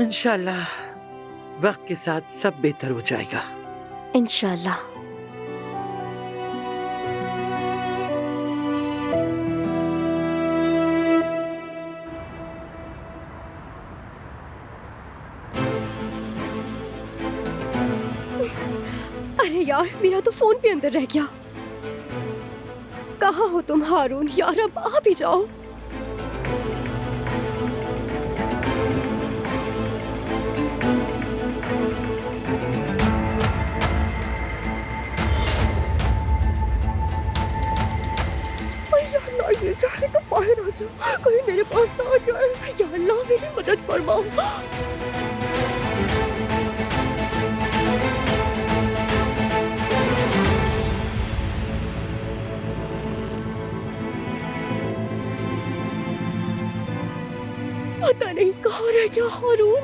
इंशाल्लाह वक्त के साथ सब बेहतर हो जाएगा। इंशाल्लाह। अरे यार, मेरा तो फोन भी अंदर रह गया। कहाँ हो तुम हारून? यार अब आ भी जाओ। यार ना, ये जाने तो बाहर आ जाओ, कहीं मेरे पास ना आ जाए। या अल्लाह मेरी मदद फरमाओ। पता नहीं कहाँ रह गया हारून।